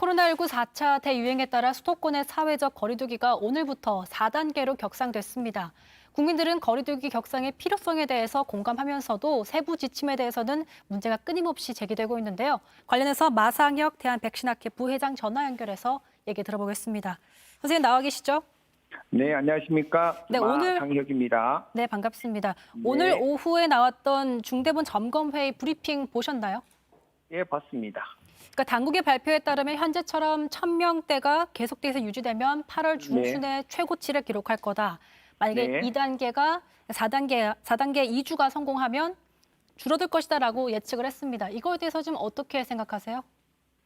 코로나19 4차 대유행에 따라 수도권의 사회적 거리두기가 오늘부터 4단계로 격상됐습니다. 국민들은 거리두기 격상의 필요성에 대해서 공감하면서도 세부 지침에 대해서는 문제가 끊임없이 제기되고 있는데요. 관련해서 마상혁 대한백신학회 부회장 전화 연결해서 얘기 들어보겠습니다. 선생님 나와 계시죠? 네, 안녕하십니까. 네, 오늘 마상혁입니다. 네, 반갑습니다. 네. 오늘 오후에 나왔던 중대본 점검회의 브리핑 보셨나요? 예, 봤습니다. 그러니까 당국의 발표에 따르면 현재처럼 1,000명대가 계속돼서 유지되면 8월 중순에 최고치를 기록할 거다. 만약에 네. 2단계가 4단계 2주가 성공하면 줄어들 것이다라고 예측을 했습니다. 이거에 대해서 좀 어떻게 생각하세요?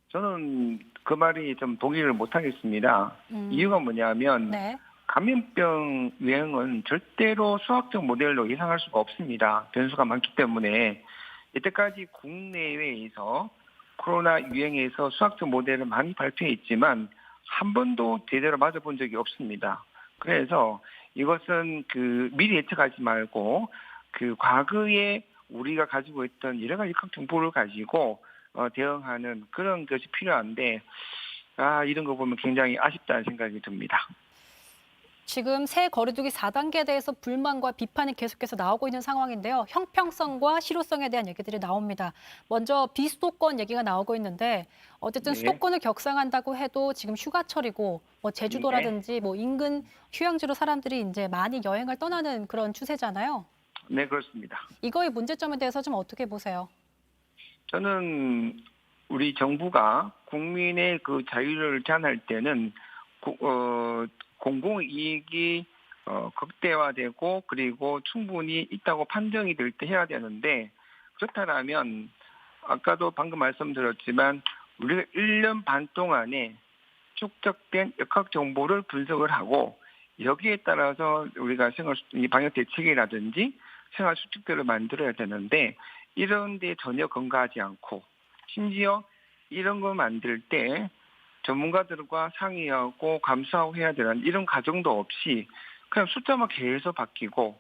저는 그 말이 좀 동의를 못 하겠습니다. 이유가 뭐냐면 네. 감염병 유행은 절대로 수학적 모델로 예상할 수가 없습니다. 변수가 많기 때문에 이때까지 국내외에서 코로나 유행에서 수학적 모델을 많이 발표했지만 한 번도 제대로 맞아본 적이 없습니다. 그래서 이것은 미리 예측하지 말고 과거에 우리가 가지고 있던 여러 가지 정보를 가지고 대응하는 그런 것이 필요한데 이런 거 보면 굉장히 아쉽다는 생각이 듭니다. 지금 새 거리두기 4단계에 대해서 불만과 비판이 계속해서 나오고 있는 상황인데요. 형평성과 실효성에 대한 얘기들이 나옵니다. 먼저 비수도권 얘기가 나오고 있는데 어쨌든 네. 수도권을 격상한다고 해도 지금 휴가철이고 뭐 제주도라든지 뭐 인근 휴양지로 사람들이 이제 많이 여행을 떠나는 그런 추세잖아요. 네, 그렇습니다. 이거의 문제점에 대해서 좀 어떻게 보세요? 저는 우리 정부가 국민의 그 자유를 제한할 때는 공공이익이 극대화되고 그리고 충분히 있다고 판정이 될 때 해야 되는데 그렇다면 아까도 방금 말씀드렸지만 우리가 1년 반 동안에 축적된 역학 정보를 분석을 하고 여기에 따라서 우리가 방역 대책이라든지 생활 수칙들을 만들어야 되는데 이런 데 전혀 근거하지 않고 심지어 이런 거 만들 때 전문가들과 상의하고 감수하고 해야 되는 이런 과정도 없이 그냥 숫자만 계속 바뀌고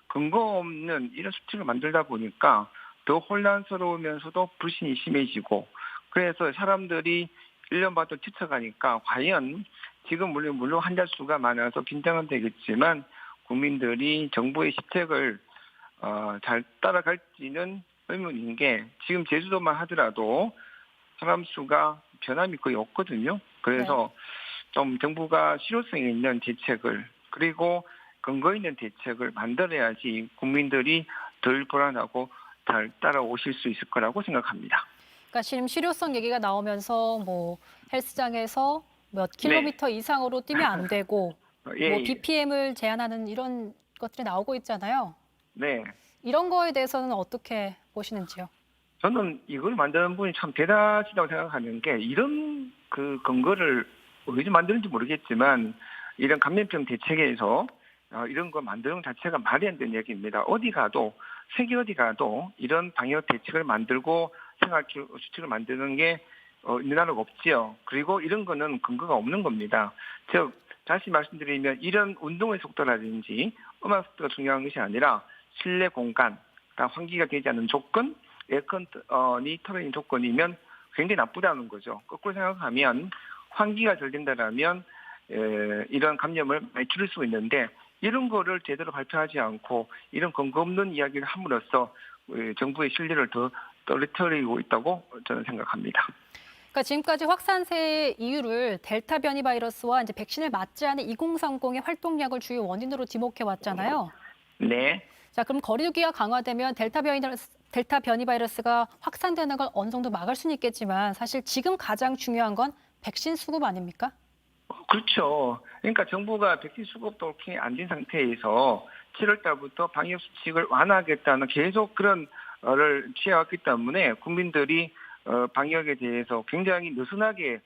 근거 없는 이런 수칙을 만들다 보니까 더 혼란스러우면서도 불신이 심해지고 그래서 사람들이 1년 반도 지쳐가니까 과연 지금 물론 환자 수가 많아서 긴장은 되겠지만 국민들이 정부의 시책을 잘 따라갈지는 의문인 게 지금 제주도만 하더라도 사람 수가 변함이 거의 없거든요. 그래서 좀 정부가 실효성 있는 대책을 그리고 근거 있는 대책을 만들어야지 국민들이 덜 불안하고 잘 따라오실 수 있을 거라고 생각합니다. 그러니까 지금 실효성 얘기가 나오면서 뭐 헬스장에서 몇 킬로미터 이상으로 뛰면 안 되고 뭐 BPM을 제한하는 이런 것들이 나오고 있잖아요. 네. 이런 거에 대해서는 어떻게 보시는지요? 저는 이걸 만드는 분이 참 대단하시다고 생각하는 게 이런 근거를 어디서 만드는지 모르겠지만 이런 감염병 대책에서 이런 거 만드는 자체가 말이 안 되는 얘기입니다. 어디 가도 세계 어디 가도 이런 방역 대책을 만들고 생활 수칙을 만드는 게 있는 나라가 없지요. 그리고 이런 거는 근거가 없는 겁니다. 즉 다시 말씀드리면 이런 운동의 속도라든지 음악 속도가 중요한 것이 아니라 실내 공간, 환기가 되지 않는 조건, 에어컨이 틀어진 조건이면 굉장히 나쁘다는 거죠. 거꾸로 생각하면 환기가 잘 된다면 이런 감염을 많이 줄일 수 있는데 이런 거를 제대로 발표하지 않고 이런 근거 없는 이야기를 함으로써 정부의 신뢰를 더 떨어뜨리고 있다고 저는 생각합니다. 그러니까 지금까지 확산세의 이유를 델타 변이 바이러스와 이제 백신을 맞지 않은 2030의 활동량을 주요 원인으로 지목해 왔잖아요. 네. 자, 그럼 거리두기가 강화되면 델타 변이 바이러스가 확산되는 걸 어느 정도 막을 수는 있겠지만 사실 지금 가장 중요한 건 백신 수급 아닙니까? 그렇죠. 그러니까 정부가 백신 수급도 안 된 상태에서 7월 달부터 방역 수칙을 완화하겠다는 계속 그런 를 취해왔기 때문에 국민들이 방역에 대해서 굉장히 느슨하게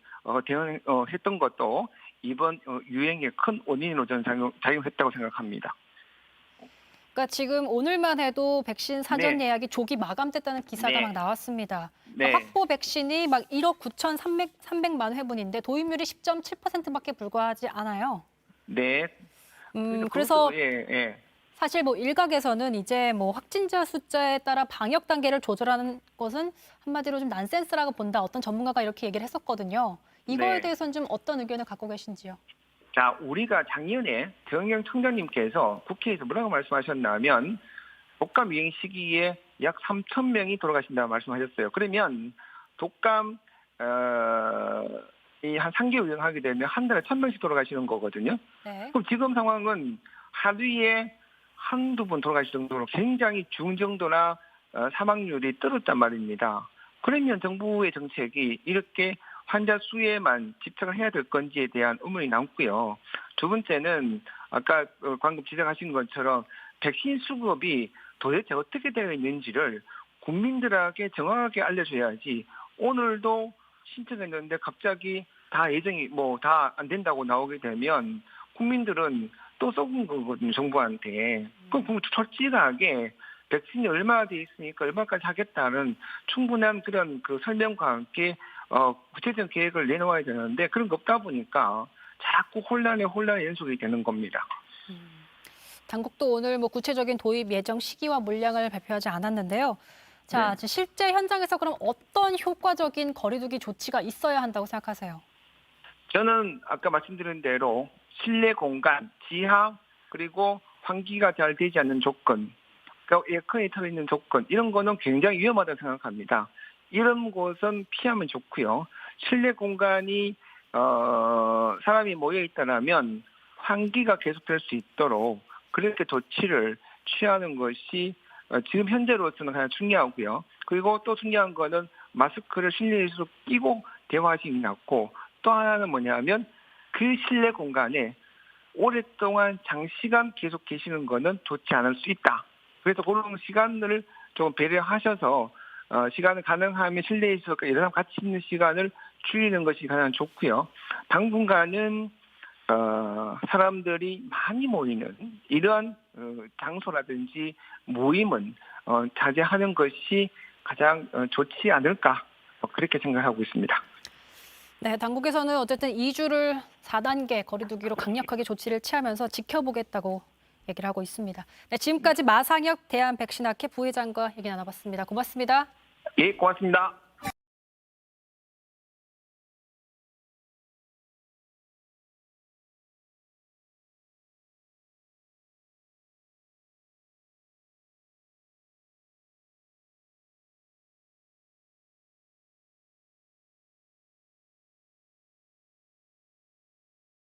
대응했던 것도 이번 유행의 큰 원인으로 저는 작용했다고 생각합니다. 그러니까 지금 오늘만 해도 백신 사전 네. 예약이 조기 마감됐다는 기사가 네. 막 나왔습니다. 네. 확보 백신이 막 1억 9,300만 회분인데 도입률이 10.7%밖에 불과하지 않아요. 네. 그래서 예. 사실 뭐 일각에서는 이제 뭐 확진자 숫자에 따라 방역 단계를 조절하는 것은 한마디로 좀 난센스라고 본다. 어떤 전문가가 이렇게 얘기를 했었거든요. 이거에 네. 대해서는 좀 어떤 의견을 갖고 계신지요? 자, 우리가 작년에 정영 청장님께서 국회에서 뭐라고 말씀하셨냐면 독감 유행 시기에 약 3천 명이 돌아가신다고 말씀하셨어요. 그러면 독감 이 한 3개월 유행하게 되면 한 달에 1,000명씩 돌아가시는 거거든요. 네. 그럼 지금 상황은 하루에 한두 분 돌아가실 정도로 굉장히 중정도나 사망률이 떨어졌단 말입니다. 그러면 정부의 정책이 이렇게 환자 수에만 집착을 해야 될 건지에 대한 의문이 남고요. 두 번째는 아까 방금 지적하신 것처럼 백신 수급이 도대체 어떻게 되어 있는지를 국민들에게 정확하게 알려줘야지 오늘도 신청했는데 갑자기 다 예정이 다 안 된다고 나오게 되면 국민들은 또 썩은 거거든요, 정부한테. 그럼 솔직하게 백신이 얼마나 돼 있으니까 얼마까지 하겠다는 충분한 그런 그 설명과 함께 구체적인 계획을 내놓아야 되는데 그런 거 없다 보니까 자꾸 혼란의 연속이 되는 겁니다. 당국도 오늘 구체적인 도입 예정 시기와 물량을 발표하지 않았는데요. 자, 네. 실제 현장에서 그럼 어떤 효과적인 거리두기 조치가 있어야 한다고 생각하세요? 저는 아까 말씀드린 대로 실내 공간, 지하, 그리고 환기가 잘 되지 않는 조건, 그러니까 에어컨이 터 있는 조건, 이런 거는 굉장히 위험하다고 생각합니다. 이런 곳은 피하면 좋고요. 실내 공간이 사람이 모여 있다면 환기가 계속될 수 있도록 그렇게 조치를 취하는 것이 지금 현재로서는 가장 중요하고요. 그리고 또 중요한 거는 마스크를 실내에서 끼고 대화하시는 게 낫고 또 하나는 뭐냐면 그 실내 공간에 오랫동안 장시간 계속 계시는 거는 좋지 않을 수 있다. 그래서 그런 시간을 좀 배려하셔서 시간을 가능하면 실내에서 여러 사람 같이 있는 시간을 줄이는 것이 가장 좋고요. 당분간은 사람들이 많이 모이는 이러한 장소라든지 모임은 자제하는 것이 가장 좋지 않을까 그렇게 생각하고 있습니다. 네, 당국에서는 어쨌든 2주를 4단계 거리두기로 강력하게 조치를 취하면서 지켜보겠다고 얘기를 하고 있습니다. 네, 지금까지 마상혁 대한백신학회 부회장과 얘기 나눠봤습니다. 고맙습니다. 예, 고맙습니다.